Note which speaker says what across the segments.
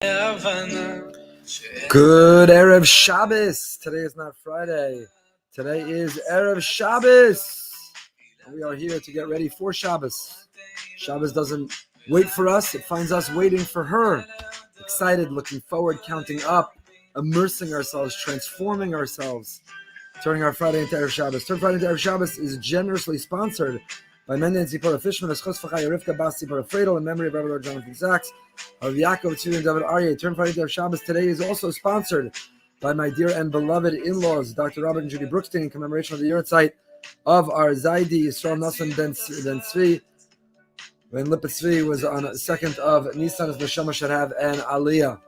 Speaker 1: Good Erev Shabbos. Today is not Friday. Today is Erev Shabbos. And we are here to get ready for Shabbos. Shabbos doesn't wait for us. It finds us waiting for her. Excited, looking forward, counting up, immersing ourselves, transforming ourselves, turning our Friday into Erev Shabbos. Turn Friday into Erev Shabbos is generously sponsored by Mendel and Tzipora Fishman, Eschos Fachai, Rivka Bas Tzipora Fredel, in memory of Rabbi Lord Jonathan Sachs, of Yaakov Tzvi and David Aryeh. Turn Friday into Erev Shabbos today is also sponsored by my dear and beloved in-laws, Dr. Robert and Judy Brookstein, in commemoration of the Yahrzeit of our Zaidi Yisrael Nassim Ben Tzvi. When Lippet Tzvi was on the 2nd of Nisan, as Neshama should have an Aliyah.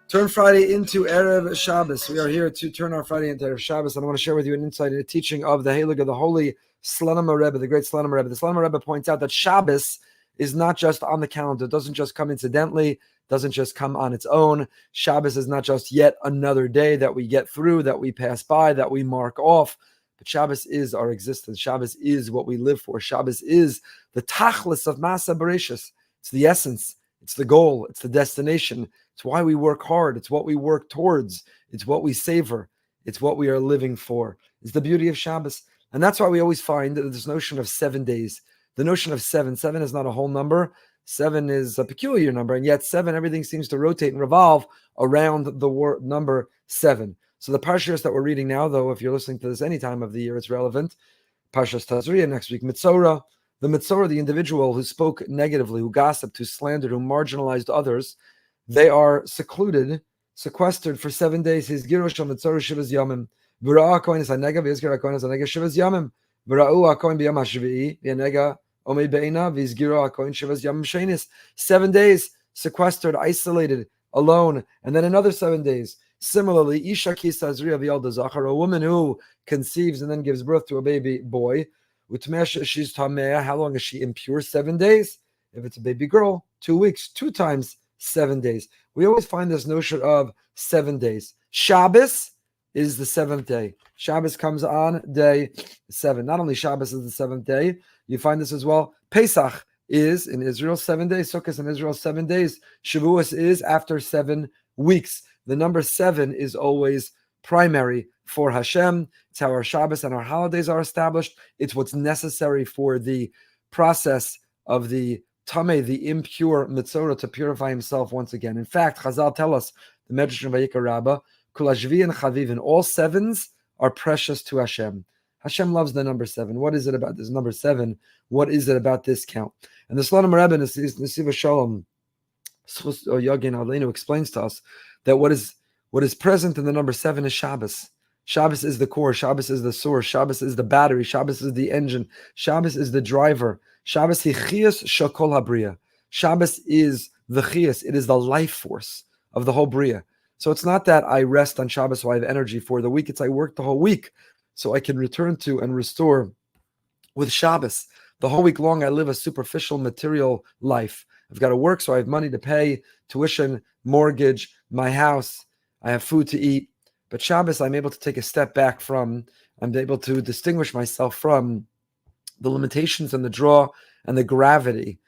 Speaker 1: Turn Friday into Erev Shabbos. We are here to turn our Friday into Erev Shabbos, and I want to share with you an insight in the teaching of the Heilige, of the holy Slonimer Rebbe, the great Slonimer Rebbe. The Slonimer Rebbe points out that Shabbos is not just on the calendar. It doesn't just come incidentally, doesn't just come on its own. Shabbos is not just yet another day that we get through, that we pass by, that we mark off. But Shabbos is our existence. Shabbos is what we live for. Shabbos is the tachlis of Masa Bereshis. It's the essence. It's the goal. It's the destination. It's why we work hard. It's what we work towards. It's what we savor. It's what we are living for. It's the beauty of Shabbos. And that's why we always find that this notion of 7 days. The notion of seven is not a whole number. 7 is a peculiar number. And yet 7, everything seems to rotate and revolve around the number 7. So the parshas that we're reading now, though, if you're listening to this any time of the year, it's relevant. Parshas Tazria, next week Mitzorah. The Mitzorah, the individual who spoke negatively, who gossiped, who slandered, who marginalized others, they are sequestered for 7 days. His girush on Mitzorah Shivas Yamim. V'ra'ah kohen is hanega, v'yizgir HaKohen is hanega Shivas Yamim. V'ra'u HaKohen b'yam ha'shvi'i, v'yanega omei be'ina, v'yizgiru HaKohen Shivas Yamim shenis. 7 days sequestered, isolated, alone, and then another 7 days. Similarly, Isha Kisa Azriya V'yalda Zachar, a woman who conceives and then gives birth to a baby boy. She's tameh. How long is she impure? 7 days. If it's a baby girl, 2 weeks. 2 times 7 days. We always find this notion of 7 days. Shabbos is the 7th day. Shabbos comes on day 7. Not only Shabbos is the 7th day, you find this as well. Pesach is in Israel 7 days. Sukkot in Israel 7 days. Shavuos is after 7 weeks. The number 7 is always primary for Hashem. It's how our Shabbos and our holidays are established. It's what's necessary for the process of the Tameh, the impure Mitzorah, to purify himself once again. In fact, Chazal tell us, the Medrash in Vayikra Rabbah, Kol Hashvi and Chavivin, all 7s are precious to Hashem. Hashem loves the number 7. What is it about this number 7? What is it about this count? And the Slonimer Rebbe, Nesiva Shalom, Yagin Aleinu, explains to us that what is present in the number 7 is Shabbos. Shabbos is the core. Shabbos is the source. Shabbos is the battery. Shabbos is the engine. Shabbos is the driver. Shabbos hi chiyas shakol habriya. Shabbos is the chiyas. It is the life force of the whole bria. So it's not that I rest on Shabbos so I have energy for the week. It's I work the whole week so I can return to and restore with Shabbos. The whole week long I live a superficial material life. I've got to work so I have money to pay tuition, mortgage, my house. I have food to eat. But Shabbos, I'm able to take a step back from, I'm able to distinguish myself from the limitations and the draw and the gravity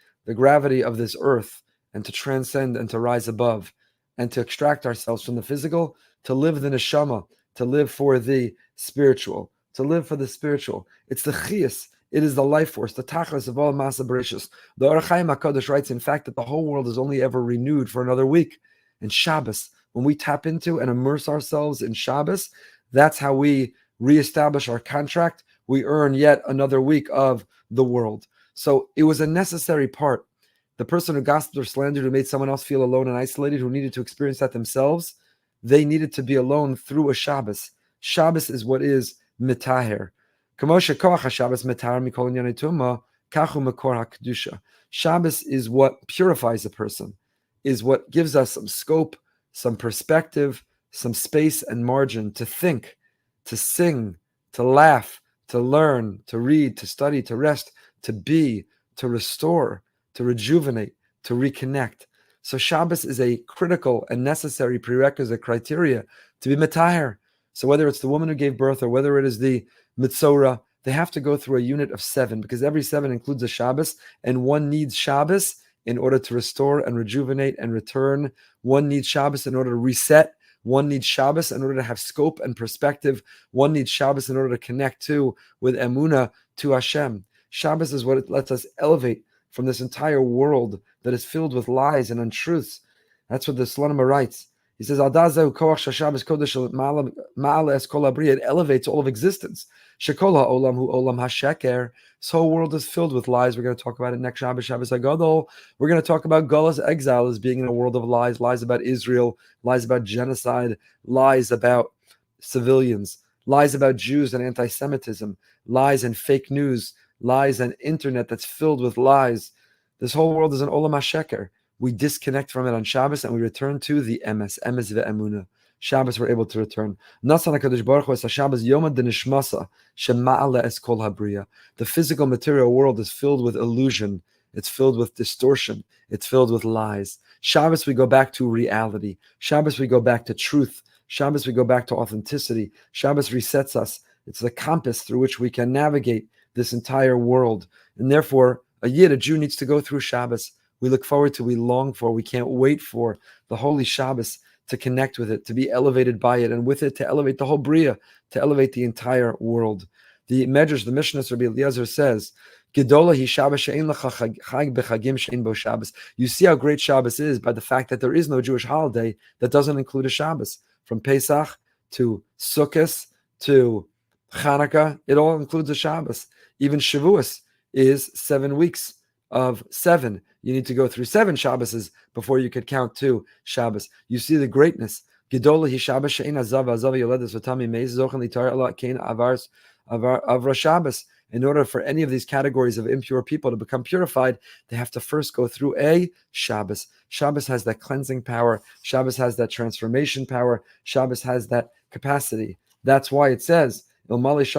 Speaker 1: of this earth, and to transcend and to rise above, and to extract ourselves from the physical, to live the neshama, to live for the spiritual, to live for the spiritual. It's the chiyas. It is the life force, the tachlis of all Masa Bereshis. The Orach Chaim HaKadosh writes, in fact, that the whole world is only ever renewed for another week. And Shabbos, when we tap into and immerse ourselves in Shabbos, that's how we reestablish our contract. We earn yet another week of the world. So it was a necessary part. The person who gossiped or slandered, who made someone else feel alone and isolated, who needed to experience that themselves, they needed to be alone through a Shabbos. Shabbos is what is mitaher. Shabbos is what purifies a person, is what gives us some scope, some perspective, some space and margin to think, to sing, to laugh, to learn, to read, to study, to rest, to be, to restore, to rejuvenate, to reconnect. So Shabbos is a critical and necessary prerequisite criteria to be mitaher. So whether it's the woman who gave birth or whether it is the Mitzorah, they have to go through a unit of 7, because every 7 includes a Shabbos, and one needs Shabbos in order to restore and rejuvenate and return. One needs Shabbos in order to reset. One needs Shabbos in order to have scope and perspective. One needs Shabbos in order to connect with Emunah to Hashem. Shabbos is what it lets us elevate from this entire world that is filled with lies and untruths. That's what the Slonima writes. He says, it elevates all of existence. Shekola olam hu olam hasheker. This whole world is filled with lies. We're going to talk about it next Shabbos, Shabbos HaGadol. We're going to talk about Golas, exile, as being in a world of lies, lies about Israel, lies about genocide, lies about civilians, lies about Jews and anti-Semitism, lies and fake news, lies and internet that's filled with lies. This whole world is an olam hasheker. We disconnect from it on Shabbos and we return to the emes ve'emunah. Shabbos we're able to return. Nasan HaKadosh Baruch Hu es Shabbos yomad denishmasa shema'ale es kol habriya. The physical material world is filled with illusion. It's filled with distortion. It's filled with lies. Shabbos we go back to reality. Shabbos we go back to truth. Shabbos we go back to authenticity. Shabbos resets us. It's the compass through which we can navigate this entire world. And therefore, a Jew needs to go through Shabbos. We look forward to, we long for, we can't wait for the Holy Shabbos to connect with it, to be elevated by it, and with it to elevate the whole Bria, to elevate the entire world. The Medrash, the Mishnah, Rabbi Eliezer says, Gedola hi Shabbos she'en lecha chag b'chagim she'en bo Shabbos. You see how great Shabbos is by the fact that there is no Jewish holiday that doesn't include a Shabbos. From Pesach to Sukkot to Chanukah, it all includes a Shabbos. Even Shavuos is 7 weeks of 7. You need to go through 7 Shabbos before you could count 2 Shabbos. You see the greatness. Gedola hi Shabbos she'en azav yoledes v'tami meiz zochen litar ala kein avra Shabbos. In order for any of these categories of impure people to become purified, they have to first go through a Shabbos. Shabbos has that cleansing power. Shabbos has that transformation power. Shabbos has that capacity. That's why it says, one place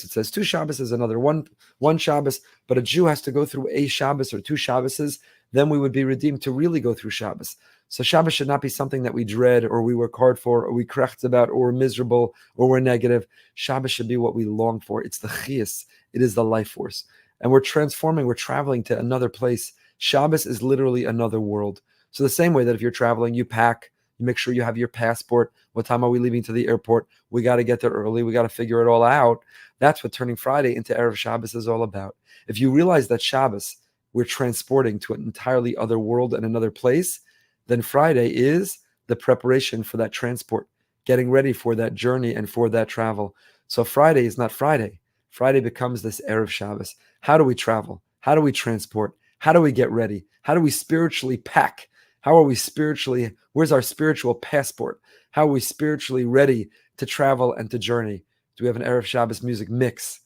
Speaker 1: it says 2 Shabbos, another one Shabbos, but a Jew has to go through a Shabbos or 2 Shabbos, then we would be redeemed to really go through Shabbos. So Shabbos should not be something that we dread or we work hard for or we krecht about or we're miserable or we're negative. Shabbos should be what we long for. It's the chiyas. It is the life force. And we're transforming, we're traveling to another place. Shabbos is literally another world. So the same way that if you're traveling, you pack, you make sure you have your passport. What time are we leaving to the airport? We got to get there early. We got to figure it all out. That's what turning Friday into Erev Shabbos is all about. If you realize that Shabbos, we're transporting to an entirely other world and another place, then Friday is the preparation for that transport, getting ready for that journey and for that travel. So Friday is not Friday. Friday becomes this Erev Shabbos. How do we travel? How do we transport? How do we get ready? How do we spiritually pack? How are we spiritually, where's our spiritual passport? How are we spiritually ready to travel and to journey? Do we have an Erev Shabbos music mix?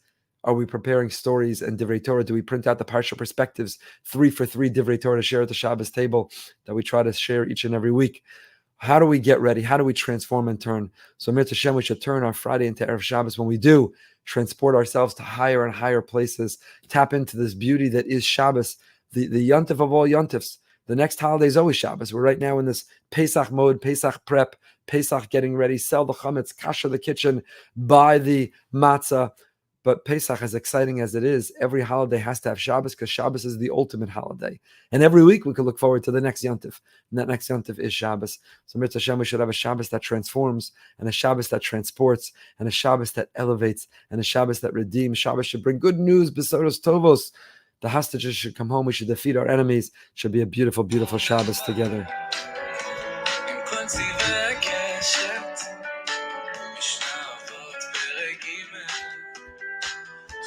Speaker 1: Are we preparing stories and Divrei Torah? Do we print out the Parsha perspectives, 3 for 3 Divrei Torah to share at the Shabbos table that we try to share each and every week? How do we get ready? How do we transform and turn? So Mir Hashem, we should turn our Friday into Erev Shabbos. When we do, transport ourselves to higher and higher places, tap into this beauty that is Shabbos, the yontif of all yontifs. The next holiday is always Shabbos. We're right now in this Pesach mode, Pesach prep, Pesach getting ready, sell the chametz, kasher the kitchen, buy the matzah. But Pesach, as exciting as it is, every holiday has to have Shabbos because Shabbos is the ultimate holiday. And every week we can look forward to the next yontif. And that next yontif is Shabbos. So Mitzvah Hashem, we should have a Shabbos that transforms, and a Shabbos that transports, and a Shabbos that elevates, and a Shabbos that redeems. Shabbos should bring good news, besoros tovos. The hostages should come home. We should defeat our enemies. It should be a beautiful, beautiful Shabbos together.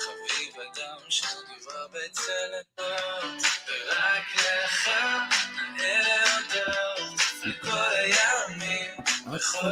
Speaker 1: חביב אדם שנברא בצלם ורק לך